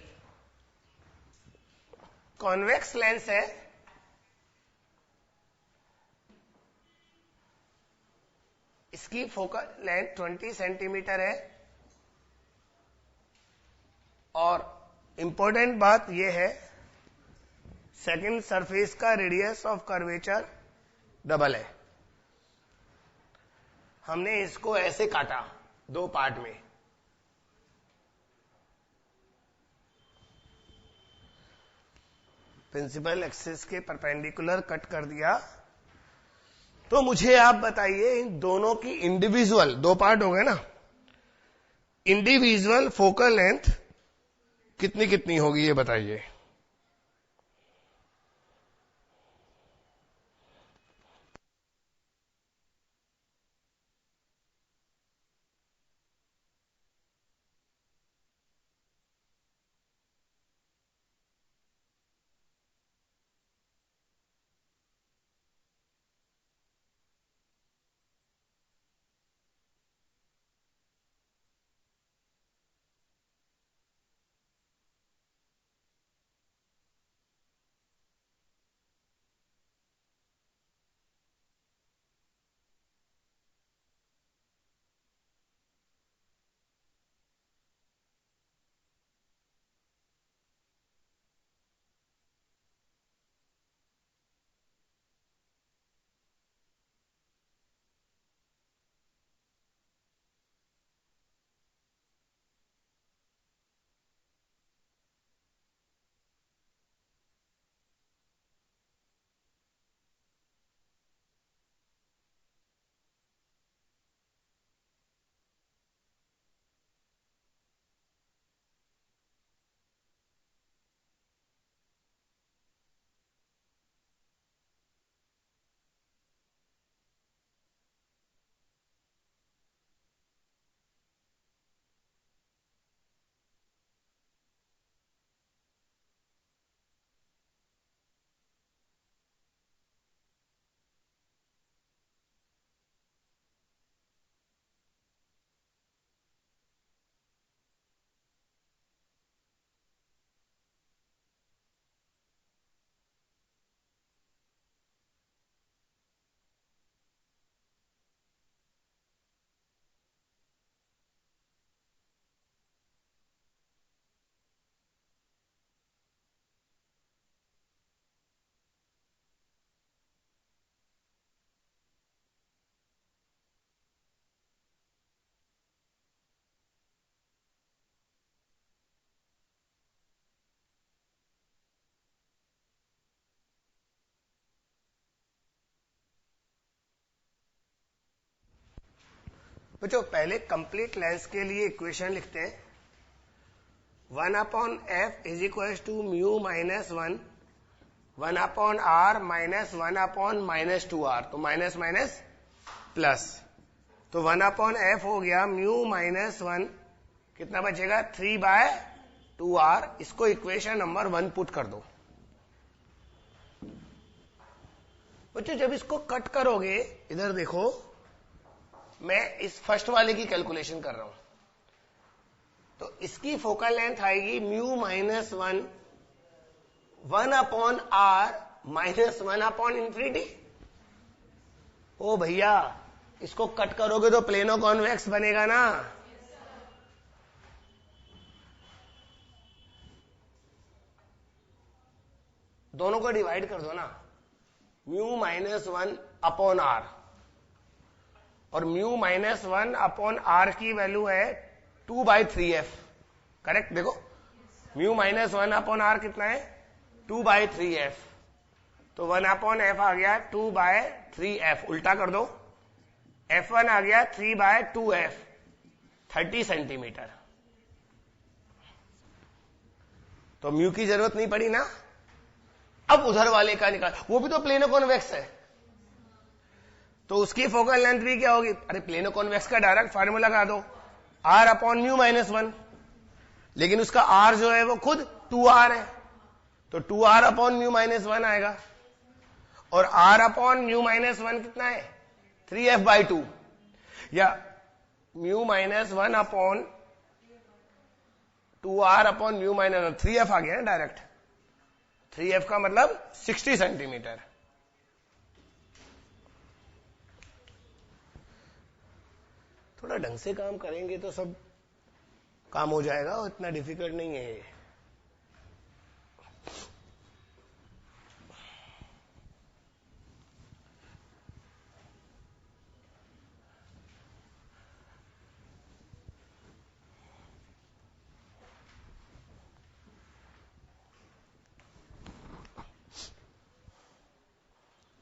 कॉन्वेक्स लेंस है, इसकी फोकल लेंथ 20 सेंटीमीटर है और इंपॉर्टेंट बात यह है सेकंड सरफेस का रेडियस ऑफ कर्वेचर डबल है। हमने इसको ऐसे काटा दो पार्ट में, प्रिंसिपल एक्सिस के परपेंडिकुलर कट कर दिया। तो मुझे आप बताइए इन दोनों की इंडिविजुअल, दो पार्ट हो गए ना, इंडिविजुअल फोकल लेंथ कितनी कितनी होगी ये बताइए। बच्चों पहले कंप्लीट लेंस के लिए इक्वेशन लिखते हैं। 1/f is equal to mu -1 1 upon are minus 1 upon minus 2r, तो माइनस माइनस प्लस, तो 1 अपॉन एफ हो गया म्यू माइनस 1, कितना बचेगा 3/2r। इसको इक्वेशन नंबर 1 पुट कर दो। बच्चों जब इसको कट करोगे, इधर देखो, मैं इस फर्स्ट वाले की कैलकुलेशन कर रहा हूं, तो इसकी फोकल लेंथ आएगी mu minus 1 upon are minus 1 upon infinity. ओ भैया, इसको कट करोगे तो प्लेनो कॉन्वेक्स बनेगा ना। दोनों को डिवाइड कर दो ना, म्यू माइनस 1 अपॉन आर, और म्यू माइनस 1 अपॉन आर की वैल्यू है 2/3f, करेक्ट। देखो म्यू माइनस 1 अपॉन आर कितना है 2/3f, तो 1 अपॉन एफ आ गया 2/3f, उल्टा कर दो, f1 आ गया 3/2f, 30 सेंटीमीटर। तो म्यू की जरूरत नहीं पड़ी ना। अब उधर वाले का निकाल, वो भी तो प्लेनो कॉन्वेक्स है, तो उसकी फोकल लेंथ भी क्या होगी। अरे प्लेनो कॉन्वेक्स का डायरेक्ट फार्मूला लगा दो, r अपॉन म्यू माइनस 1, लेकिन उसका r जो है वो खुद 2r है, तो 2r अपॉन म्यू माइनस 1 आएगा, और r अपॉन म्यू माइनस 1 कितना है 3f/2, या mu minus 1 upon 2r upon mu minus 3f आ गया ना डायरेक्ट। 3f का मतलब 60 सेंटीमीटर। थोड़ा ढंग से काम करेंगे तो सब काम हो जाएगा, और इतना डिफिकल्ट नहीं है ये।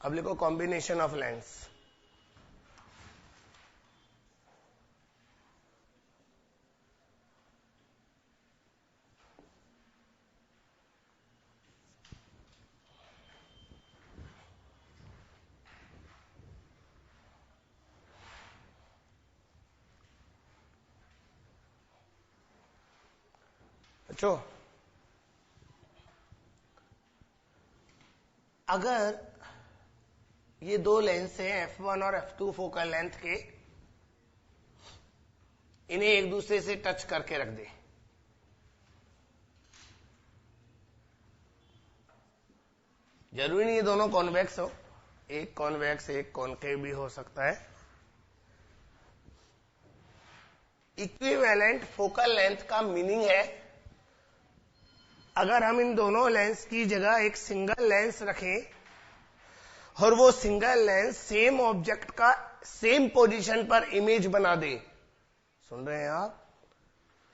अब लिखो कॉम्बिनेशन ऑफ लेंस। बच्चों अगर ये दो लेंस हैं f1 और f2 फोकल लेंथ के, इन्हें एक दूसरे से टच करके रख दे, जरूरी नहीं ये दोनों कॉन्वेक्स हो, एक कॉन्वेक्स एक कॉनकेव भी हो सकता है। इक्विवेलेंट फोकल लेंथ का मीनिंग है, अगर हम इन दोनों लेंस की जगह एक सिंगल लेंस रखें और वो सिंगल लेंस सेम ऑब्जेक्ट का सेम पोजीशन पर इमेज बना दे, सुन रहे हैं आप,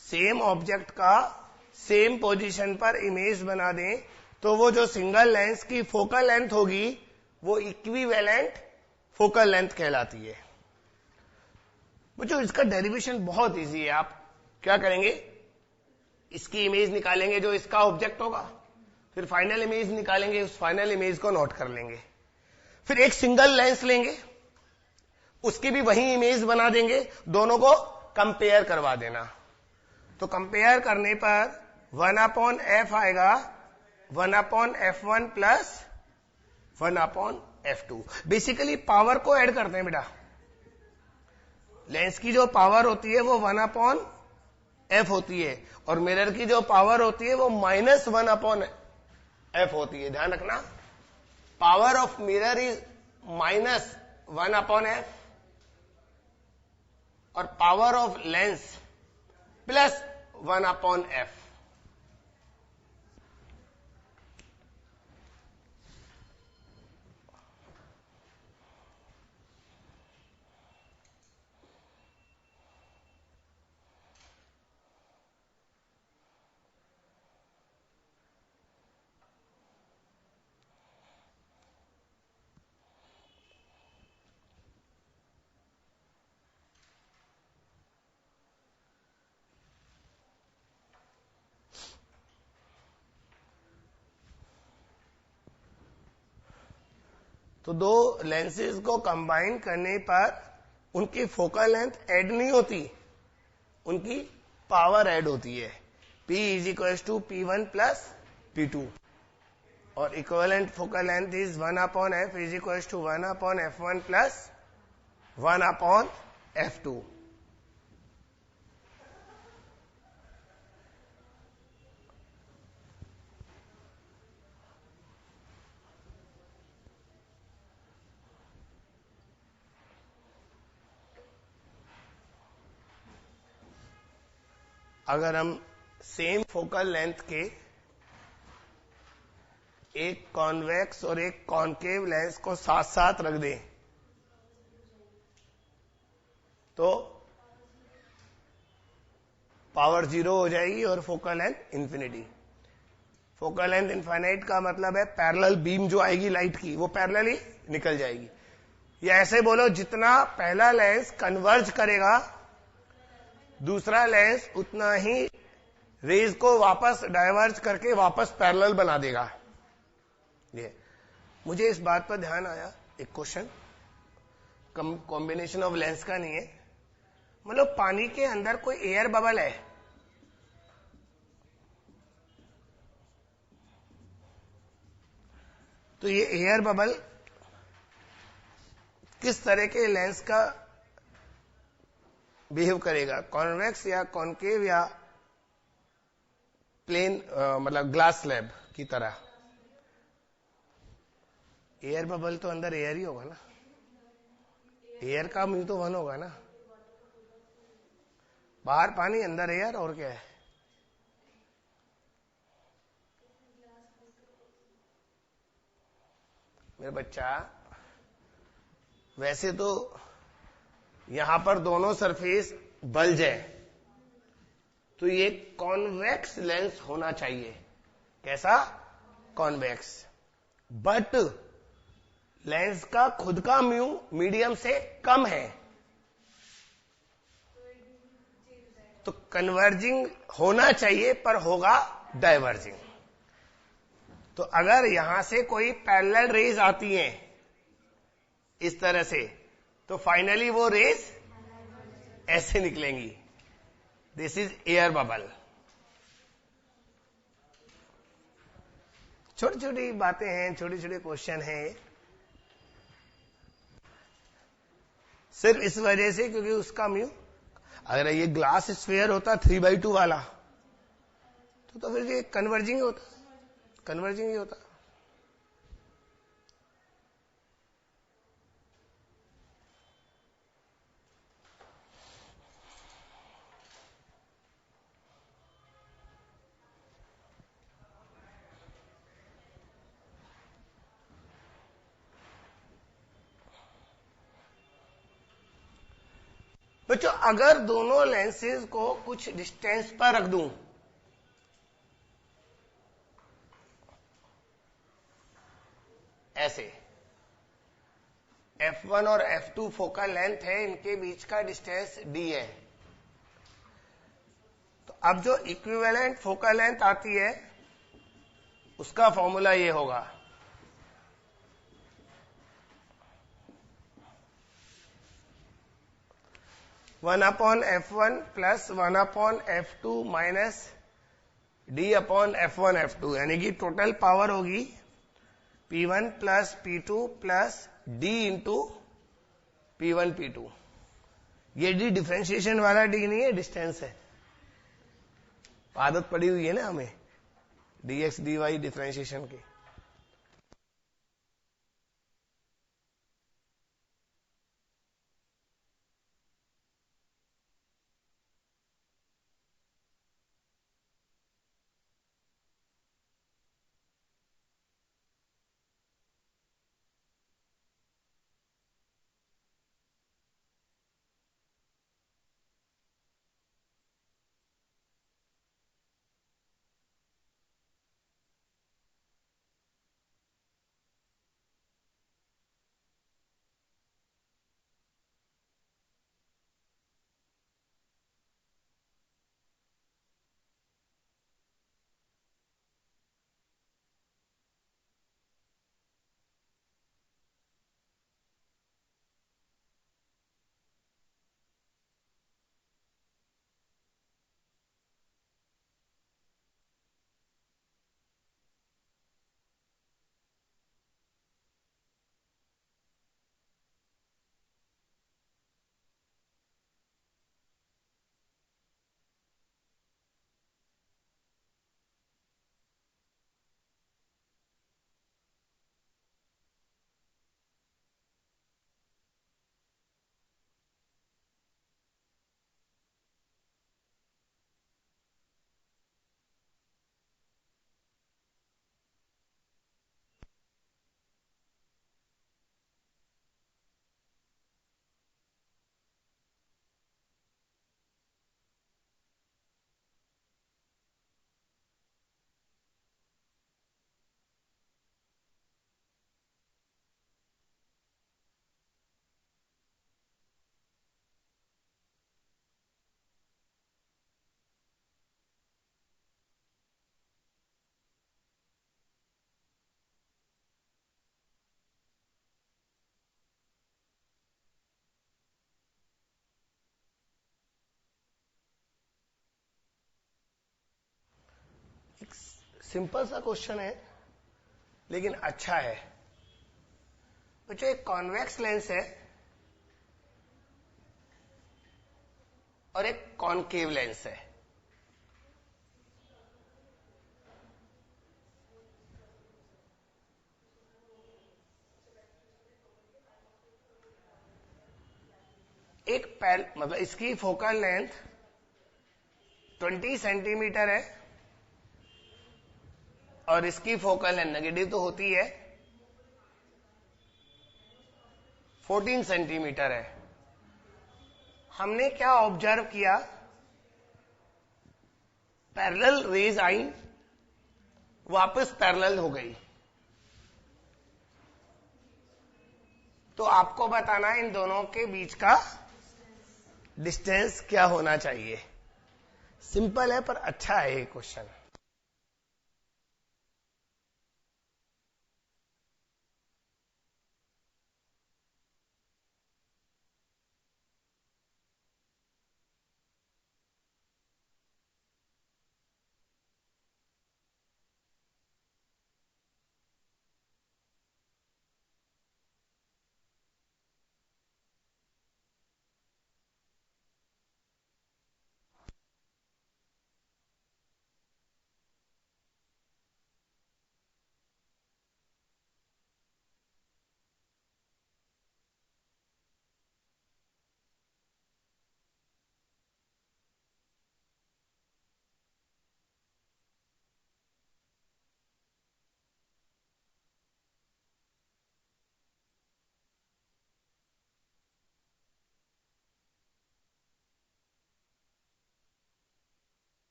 सेम ऑब्जेक्ट का सेम पोजीशन पर इमेज बना दें, तो वो जो सिंगल लेंस की फोकल लेंथ होगी वो इक्विवेलेंट फोकल लेंथ कहलाती है। बच्चों इसका डेरिवेशन बहुत इजी है। आप क्या करेंगे, इसकी इमेज निकालेंगे जो इसका ऑब्जेक्ट होगा, फिर फाइनल इमेज निकालेंगे, उस फाइनल इमेज को नोट कर लेंगे, फिर एक सिंगल लेंस लेंगे, उसकी भी वही इमेज बना देंगे, दोनों को कंपेयर करवा देना। तो कंपेयर करने पर 1 अपॉन एफ आएगा 1 upon f1 plus 1 upon f2। Basically power को ऐड करते हैं बेटा, लेंस की जो पावर होती है वो 1 अपॉन एफ होती है, और मिरर की जो पावर होती है वो -1 अपॉन एफ होती है। ध्यान रखना, power of mirror is -1 upon F, और power of lens +1 upon F. तो दो लेंसेज को कंबाइन करने पर उनकी फोकल लेंथ ऐड नहीं होती, उनकी पावर ऐड होती है। P is equal to P1 plus P2 और equivalent focal length is 1/f is equal to 1/f1 plus 1/f2। अगर हम सेम फोकल लेंथ के एक कॉन्वेक्स और एक कॉनकेव लेंस को साथ साथ रख दें तो पावर 0 हो जाएगी और focal length infinity. Focal length infinite का मतलब है पैरेलल बीम जो आएगी लाइट की वो पैरेलल ही निकल जाएगी। या ऐसे बोलो, जितना पहला लेंस कन्वर्ज करेगा दूसरा लेंस उतना ही रेज को वापस डाइवर्ज करके वापस पैरेलल बना देगा। ये मुझे इस बात पर ध्यान आया, एक क्वेश्चन कॉम्बिनेशन ऑफ लेंस का नहीं है, मतलब पानी के अंदर कोई एयर बबल है, तो ये एयर बबल किस तरह के लेंस का बिहेव करेगा, कॉन्वेक्स या कॉनकेव या प्लेन मतलब ग्लास स्लैब की तरह। एयर बबल तो अंदर एयर ही होगा ना, एयर का म्यू तो 1 होगा ना, बाहर पानी अंदर एयर, और क्या है। मेरा बच्चा, वैसे तो यहां पर दोनों सरफेस बल्ज है, तो ये कॉन्वेक्स लेंस होना चाहिए। कैसा? कॉन्वेक्स। बट लेंस का खुद का म्यू मीडियम से कम है, तो कन्वर्जिंग होना चाहिए पर होगा डाइवर्जिंग। तो अगर यहां से कोई पैरेलल रेज आती हैं इस तरह से, तो फाइनली वो रेज ऐसे निकलेंगी। This is air bubble. छोटी छोटी बातें हैं, छोटे छोटे क्वेश्चन हैं, सिर्फ इस वजह से क्योंकि उसका म्यू, अगर ये ग्लास स्फीयर होता 3/2 वाला तो फिर ये कन्वर्जिंग ही होता, कन्वर्जिंग ही होता। बच्चों, अगर दोनों लेंसेज को कुछ डिस्टेंस पर रख दूं, ऐसे f1 और f2 फोकल लेंथ है, इनके बीच का डिस्टेंस d है, तो अब जो इक्विवेलेंट फोकल लेंथ आती है उसका फॉर्मूला ये होगा, one upon f1 plus 1/f2 minus d/f1/f2, यानी कि टोटल पावर होगी P1 plus P2 plus d into P1 P2। ये d डिफरेंशिएशन वाला d नहीं है, डिस्टेंस है। आदत पड़ी हुई है ना हमें dx dy डिफरेंशिएशन की। सिंपल सा क्वेश्चन है लेकिन अच्छा है बच्चों। एक कॉन्वेक्स लेंस है और एक कॉनकेव लेंस है। एक मतलब इसकी फोकल लेंथ 20 सेंटीमीटर है और इसकी फोकल लेंथ नेगेटिव तो होती है 14 सेंटीमीटर है। हमने क्या ऑब्जर्व किया, पैरेलल रेज आई, वापस पैरेलल हो गई। तो आपको बताना है इन दोनों के बीच का डिस्टेंस क्या होना चाहिए। सिंपल है पर अच्छा है ये क्वेश्चन।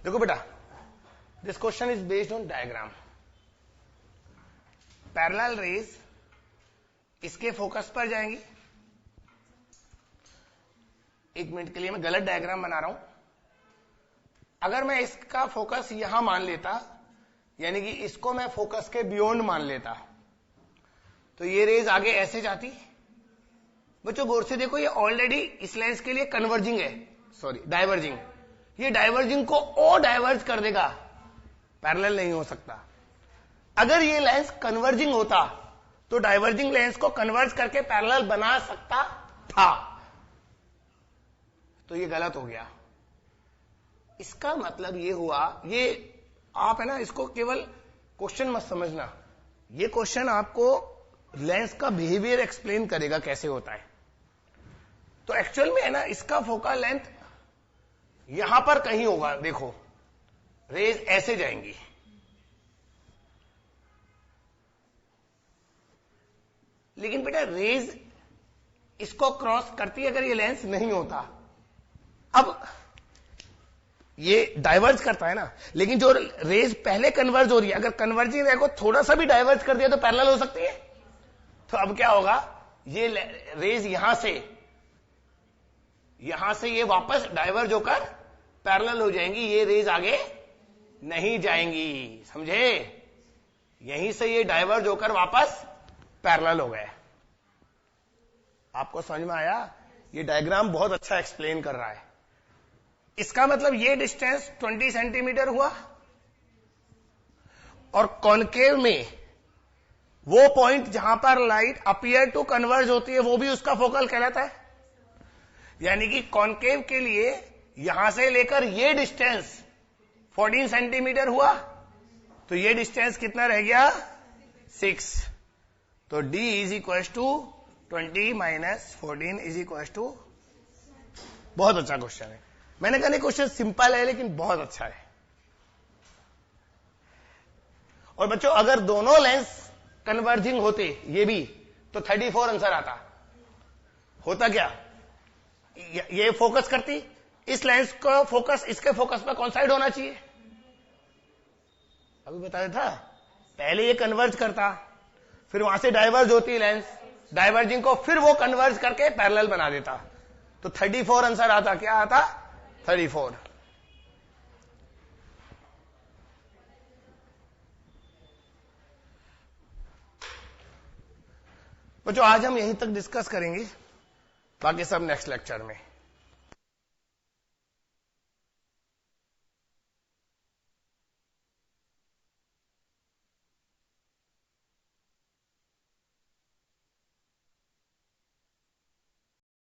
देखो बेटा, this question is based on diagram. Parallel raise इसके फोकस पर जाएंगी. एक मिनट के लिए मैं गलत डायग्राम बना रहा हूं. अगर मैं इसका फोकस यहां मान लेता, यानी कि इसको मैं फोकस के बियॉन्ड मान लेता, तो ये रेज आगे ऐसे जाती. बच्चों गौर से देखो, ये ऑलरेडी इस लेंस के लिए कन्वर्जिंग है, सॉरी डाइवर्जिंग. ये डाइवर्जिंग को और डाइवर्ज कर देगा, पैरेलल नहीं हो सकता. अगर ये लेंस कन्वर्जिंग होता तो डाइवर्जिंग लेंस को कन्वर्ज करके पैरेलल बना सकता था. तो ये गलत हो गया. इसका मतलब ये हुआ, ये आप है ना, इसको केवल क्वेश्चन मत समझना. ये क्वेश्चन आपको लेंस का बिहेवियर एक्सप्लेन करेगा कैसे होता है. तो एक्चुअल में है ना, इसका फोकल लेंथ यहां पर कहीं होगा. देखो रेज ऐसे जाएंगी, लेकिन बेटा रेज इसको क्रॉस करती है अगर ये लेंस नहीं होता. अब ये डाइवर्ज करता है ना, लेकिन जो रेज पहले कन्वर्ज हो रही है, अगर कन्वर्जिंग रे को थोड़ा सा भी डाइवर्ज कर दिया तो पैरेलल हो सकती है. तो अब क्या होगा, ये रेज यहां से ये वापस डाइवर्ज होकर पैरेलल हो जाएंगी. ये रेज आगे नहीं जाएंगी, समझे. यहीं से ये डाइवर्ज होकर वापस पैरेलल हो गए. आपको समझ में आया. ये डायग्राम बहुत अच्छा एक्सप्लेन कर रहा है. इसका मतलब ये डिस्टेंस 20 सेंटीमीटर हुआ, और कॉनकेव में वो पॉइंट जहां पर लाइट अपीयर टू कन्वर्ज होती है वो भी उसका फोकल कहलाता है. यानी कि कॉनकेव के लिए यहां से लेकर ये डिस्टेंस 14 सेंटीमीटर हुआ, तो ये डिस्टेंस कितना रह गया, 6. तो D is equal to 20 minus 14 is equal to. बहुत अच्छा क्वेश्चन है. मैंने कहा नहीं क्वेश्चन सिंपल है लेकिन बहुत अच्छा है. और बच्चों अगर दोनों लेंस कन्वर्जिंग होते ये भी, तो 34 आंसर आता. होता क्या, ये फोकस करती, इस लेंस को फोकस इसके फोकस पर कौन साइड होना चाहिए, अभी बताया था. पहले ये कन्वर्ज करता, फिर वहां से डाइवर्ज होती लेंस, डाइवर्जिंग को फिर वो कन्वर्ज करके पैरेलल बना देता. तो 34 आंसर आता. क्या आता, 34. बच्चों आज हम यहीं तक डिस्कस करेंगे, बाकी सब नेक्स्ट लेक्चर में.